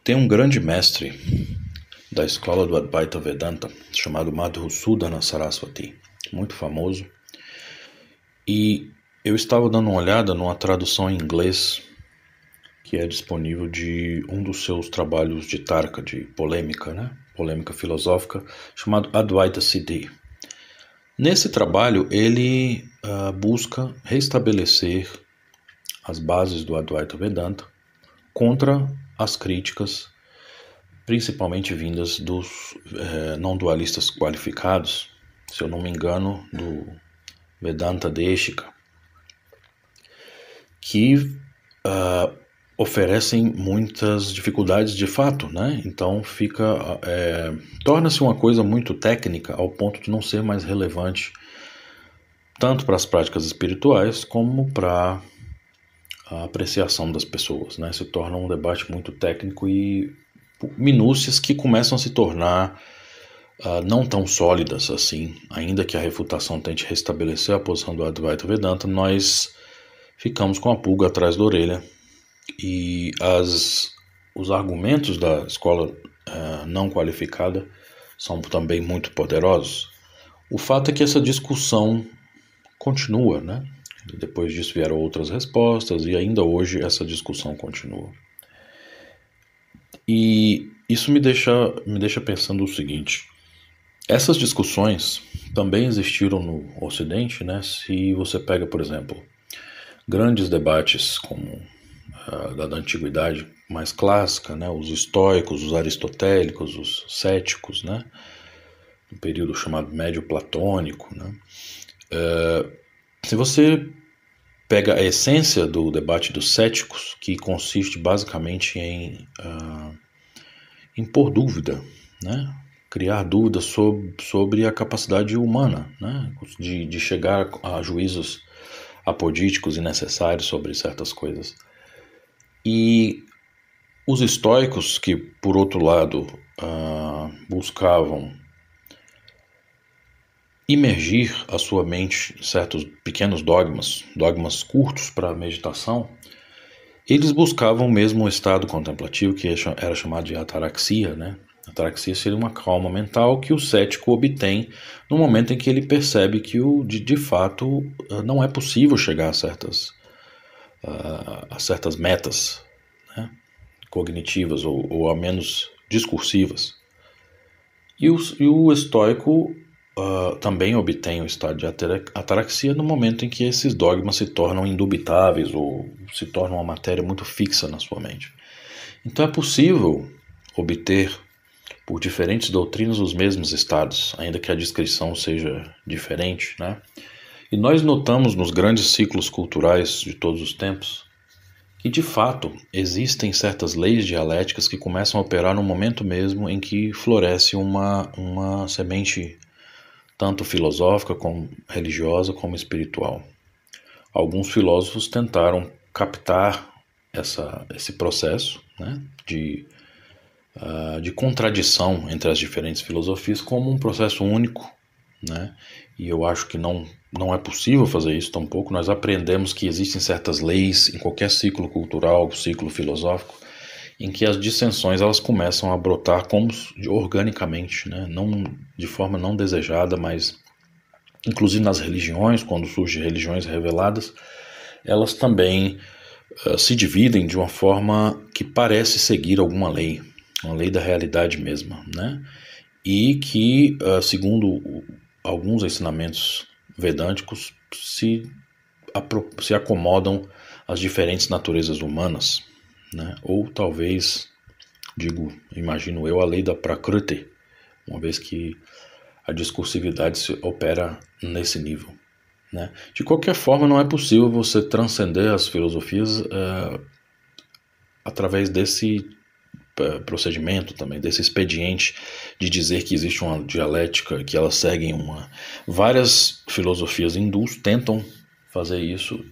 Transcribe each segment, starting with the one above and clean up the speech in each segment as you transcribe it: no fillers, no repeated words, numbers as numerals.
Tem um grande mestre da escola do Advaita Vedanta chamado Madhusudana Saraswati, muito famoso, e eu estava dando uma olhada numa tradução em inglês que é disponível de um dos seus trabalhos de Tarka, de polêmica, polêmica filosófica, chamado Advaita Siddhi. Nesse trabalho ele busca restabelecer as bases do Advaita Vedanta contra as críticas, principalmente vindas dos não-dualistas qualificados, se eu não me engano, do Vedanta Deshika, que oferecem muitas dificuldades de fato, né? Então torna-se uma coisa muito técnica ao ponto de não ser mais relevante tanto para as práticas espirituais como para a apreciação das pessoas, né? Se torna um debate muito técnico e minúcias que começam a se tornar não tão sólidas assim. Ainda que a refutação tente restabelecer a posição do Advaita Vedanta, nós ficamos com a pulga atrás da orelha e os argumentos da escola não qualificada são também muito poderosos. O fato é que essa discussão continua, né? Depois disso vieram outras respostas e ainda hoje essa discussão continua. E isso me deixa pensando o seguinte: essas discussões também existiram no Ocidente, né? Se você pega, por exemplo, grandes debates como da antiguidade mais clássica, né? Os estoicos, os aristotélicos, os céticos, né? No período chamado médio platônico, né? Se você pega a essência do debate dos céticos, que consiste basicamente em pôr dúvida, né? Criar dúvidas sobre a capacidade humana, né? De chegar a juízos apodíticos e necessários sobre certas coisas. E os estoicos, que por outro lado buscavam imergir a sua mente em certos pequenos dogmas curtos para a meditação, eles buscavam mesmo um estado contemplativo que era chamado de ataraxia, né? Ataraxia seria uma calma mental que o cético obtém no momento em que ele percebe que de fato não é possível chegar a certas metas, né? Cognitivas ou ao menos discursivas. E o estoico também obtém o estado de ataraxia no momento em que esses dogmas se tornam indubitáveis ou se tornam uma matéria muito fixa na sua mente. Então é possível obter por diferentes doutrinas os mesmos estados, ainda que a descrição seja diferente, né? E nós notamos nos grandes ciclos culturais de todos os tempos que de fato existem certas leis dialéticas que começam a operar no momento mesmo em que floresce uma semente tanto filosófica, como religiosa, como espiritual. Alguns filósofos tentaram captar esse processo, né, de contradição entre as diferentes filosofias como um processo único, né? E eu acho que não é possível fazer isso tampouco. Nós aprendemos que existem certas leis em qualquer ciclo cultural, ciclo filosófico, em que as dissensões elas começam a brotar como organicamente, né? Não de forma não desejada, mas inclusive nas religiões, quando surgem religiões reveladas, elas também se dividem de uma forma que parece seguir alguma lei, uma lei da realidade mesma, né? E que, segundo alguns ensinamentos vedânticos, se acomodam às diferentes naturezas humanas, né? Ou talvez, imagino eu, a lei da Prakriti, uma vez que a discursividade se opera nesse nível, né? De qualquer forma, não é possível você transcender as filosofias através desse procedimento também, desse expediente de dizer que existe uma dialética, que elas seguem várias filosofias hindus tentam fazer isso,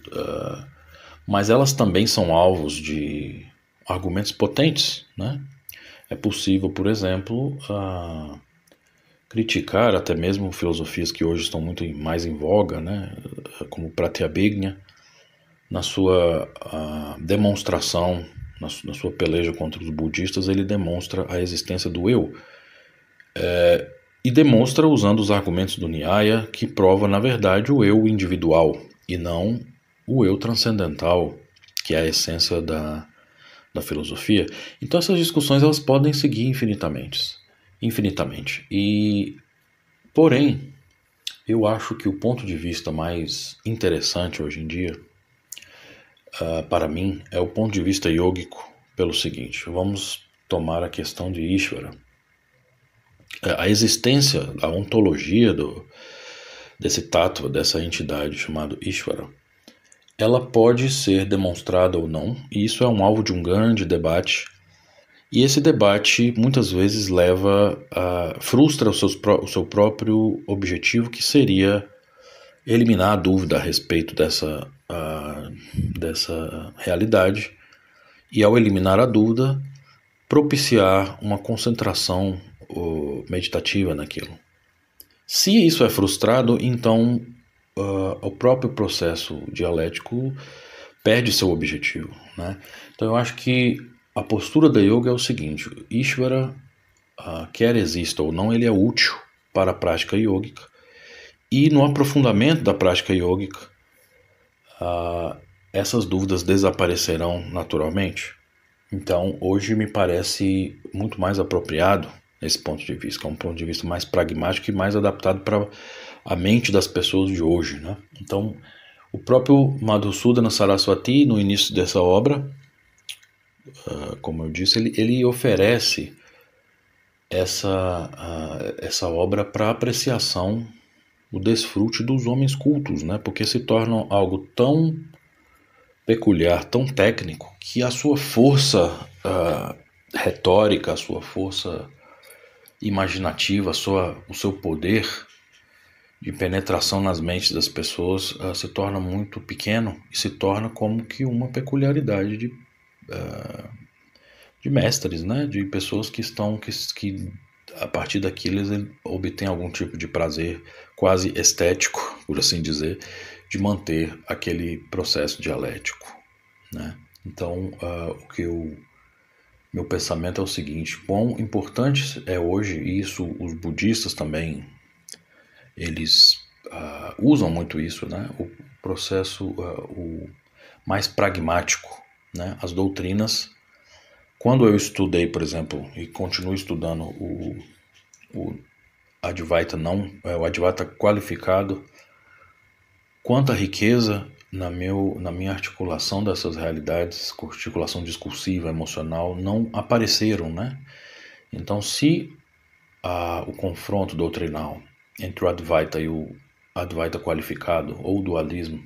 mas elas também são alvos de argumentos potentes, né? É possível, por exemplo, criticar até mesmo filosofias que hoje estão muito mais em voga, né? Como Pratyabhijna, na sua demonstração na sua peleja contra os budistas, ele demonstra a existência do eu. E demonstra usando os argumentos do Nyaya, que prova, na verdade, o eu individual e não o eu transcendental, que é a essência da filosofia. Então essas discussões elas podem seguir infinitamente. Porém, eu acho que o ponto de vista mais interessante hoje em dia, para mim, é o ponto de vista yógico pelo seguinte: vamos tomar a questão de Ishvara. A existência, a ontologia desse tattva, dessa entidade chamada Ishvara, ela pode ser demonstrada ou não, e isso é um alvo de um grande debate. E esse debate muitas vezes frustra o seu próprio objetivo, que seria eliminar a dúvida a respeito dessa realidade, e ao eliminar a dúvida, propiciar uma concentração meditativa naquilo. Se isso é frustrado, então o próprio processo dialético perde seu objetivo, né? Então eu acho que a postura da yoga é o seguinte: Ishvara, quer exista ou não, ele é útil para a prática yógica, e no aprofundamento da prática yógica essas dúvidas desaparecerão naturalmente. Então hoje me parece muito mais apropriado nesse ponto de vista, que é um ponto de vista mais pragmático e mais adaptado para a mente das pessoas de hoje, né? Então, o próprio Madhusudana Saraswati, no início dessa obra, como eu disse, ele oferece essa obra para apreciação, o desfrute dos homens cultos, né? Porque se torna algo tão peculiar, tão técnico, que a sua força retórica, a sua força imaginativa, o seu poder de penetração nas mentes das pessoas se torna muito pequeno e se torna como que uma peculiaridade de mestres, né? De pessoas que a partir daquilo eles obtêm algum tipo de prazer quase estético, por assim dizer, de manter aquele processo dialético, né? Então, meu pensamento é o seguinte: quão importante é hoje, e isso os budistas também, eles usam muito isso, né? O processo o mais pragmático, né? As doutrinas, quando eu estudei, por exemplo, e continuo estudando o Advaita o Advaita qualificado, quanta riqueza na minha articulação dessas realidades, articulação discursiva, emocional, não apareceram, né? Então, se o confronto doutrinal entre o Advaita e o Advaita qualificado, ou dualismo,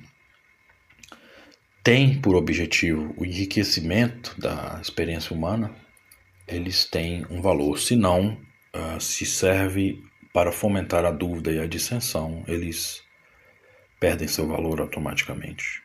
tem por objetivo o enriquecimento da experiência humana, eles têm um valor. Se não, se serve para fomentar a dúvida e a dissensão, eles perdem seu valor automaticamente.